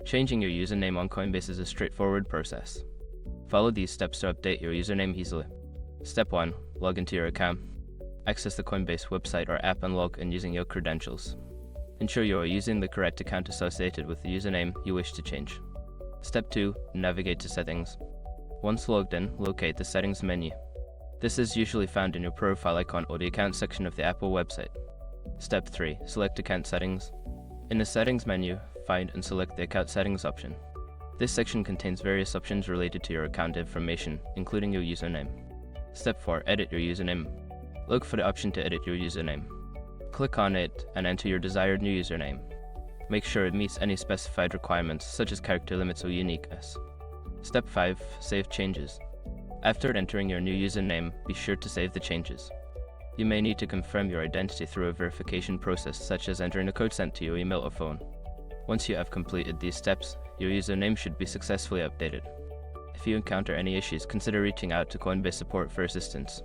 Changing your username on Coinbase is a straightforward process. Follow these steps to update your username easily. Step 1. Log into your account. Access the Coinbase website or app and log in using your credentials. Ensure you are using the correct account associated with the username you wish to change. Step 2. Navigate to Settings. Once logged in, locate the Settings menu. This is usually found in your profile icon or the Account section of the Apple website. Step 3. Select Account Settings. In the Settings menu, find and select the Account Settings option. This section contains various options related to your account information, including your username. Step 4. Edit your username. Look for the option to edit your username. Click on it and enter your desired new username. Make sure it meets any specified requirements, such as character limits or uniqueness. Step 5. Save changes. After entering your new username, be sure to save the changes. You may need to confirm your identity through a verification process, such as entering a code sent to your email or phone. Once you have completed these steps, your username should be successfully updated. If you encounter any issues, consider reaching out to Coinbase support for assistance.